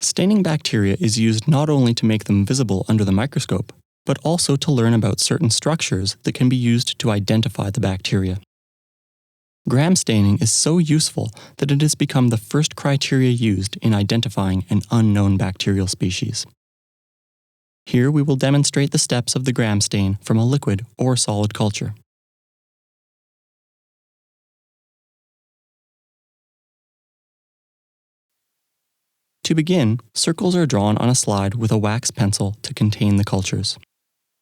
Staining bacteria is used not only to make them visible under the microscope, but also to learn about certain structures that can be used to identify the bacteria. Gram staining is so useful that it has become the first criteria used in identifying an unknown bacterial species. Here we will demonstrate the steps of the gram stain from a liquid or solid culture. To begin, circles are drawn on a slide with a wax pencil to contain the cultures.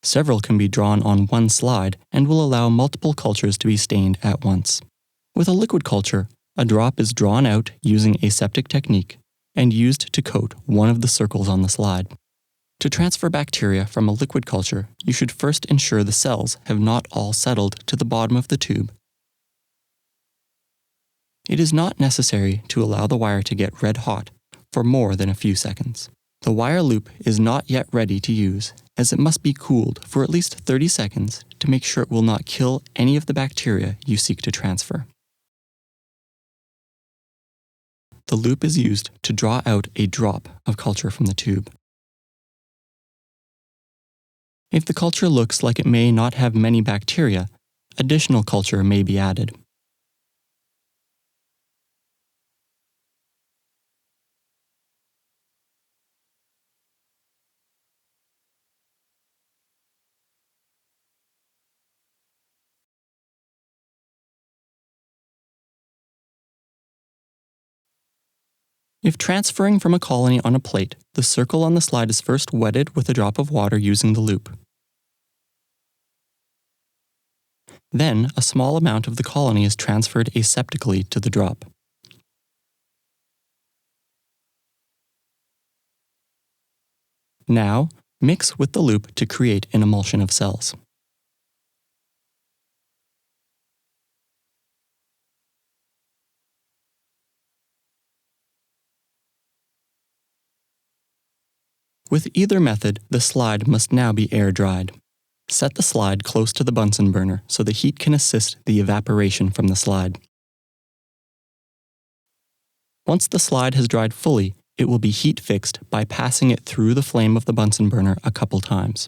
Several can be drawn on one slide and will allow multiple cultures to be stained at once. With a liquid culture, a drop is drawn out using aseptic technique and used to coat one of the circles on the slide. To transfer bacteria from a liquid culture, you should first ensure the cells have not all settled to the bottom of the tube. It is not necessary to allow the wire to get red hot for more than a few seconds. The wire loop is not yet ready to use, as it must be cooled for at least 30 seconds to make sure it will not kill any of the bacteria you seek to transfer. The loop is used to draw out a drop of culture from the tube. If the culture looks like it may not have many bacteria, additional culture may be added. If transferring from a colony on a plate, the circle on the slide is first wetted with a drop of water using the loop. Then, a small amount of the colony is transferred aseptically to the drop. Now, mix with the loop to create an emulsion of cells. With either method, the slide must now be air-dried. Set the slide close to the Bunsen burner so the heat can assist the evaporation from the slide. Once the slide has dried fully, it will be heat fixed by passing it through the flame of the Bunsen burner a couple times.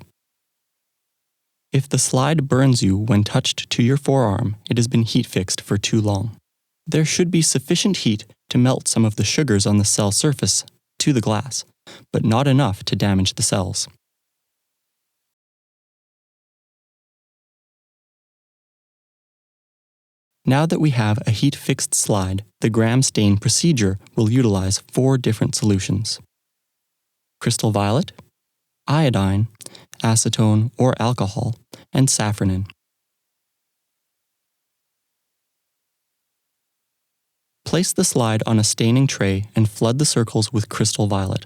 If the slide burns you when touched to your forearm, it has been heat fixed for too long. There should be sufficient heat to melt some of the sugars on the cell surface to the glass, but not enough to damage the cells. Now that we have a heat-fixed slide, the gram stain procedure will utilize 4 different solutions: crystal violet, iodine, acetone or alcohol, and safranin. Place the slide on a staining tray and flood the circles with crystal violet.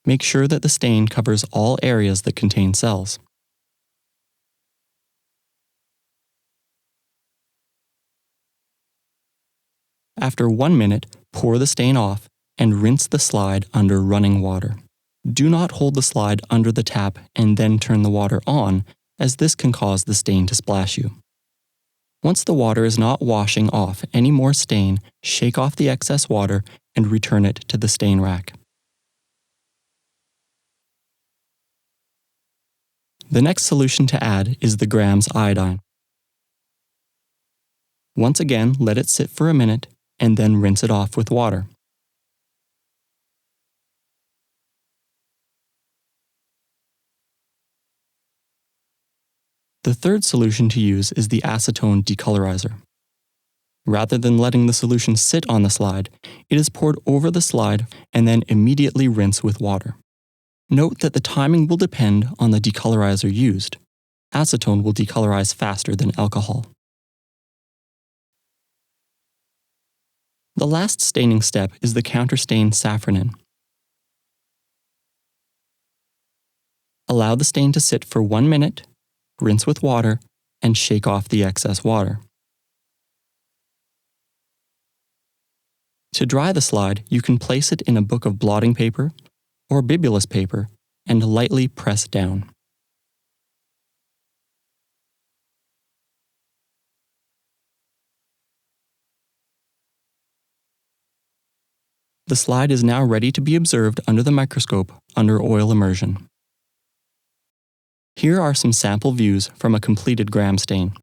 Make sure that the stain covers all areas that contain cells. After 1 minute, pour the stain off and rinse the slide under running water. Do not hold the slide under the tap and then turn the water on, as this can cause the stain to splash you. Once the water is not washing off any more stain, shake off the excess water and return it to the stain rack. The next solution to add is the grams iodine. Once again, let it sit for a minute and then rinse it off with water. The third solution to use is the acetone decolorizer. Rather than letting the solution sit on the slide, it is poured over the slide and then immediately rinse with water. Note that the timing will depend on the decolorizer used. Acetone will decolorize faster than alcohol. The last staining step is the counterstain safranin. Allow the stain to sit for 1 minute, rinse with water, and shake off the excess water. To dry the slide, you can place it in a book of blotting paper or bibulous paper and lightly press down. The slide is now ready to be observed under the microscope under oil immersion. Here are some sample views from a completed Gram stain.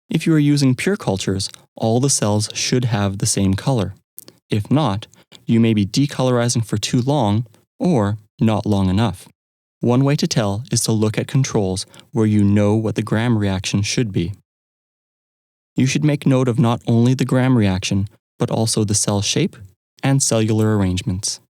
If you are using pure cultures, all the cells should have the same color. If not, you may be decolorizing for too long or not long enough. One way to tell is to look at controls where you know what the Gram reaction should be. You should make note of not only the Gram reaction, but also the cell shape and cellular arrangements.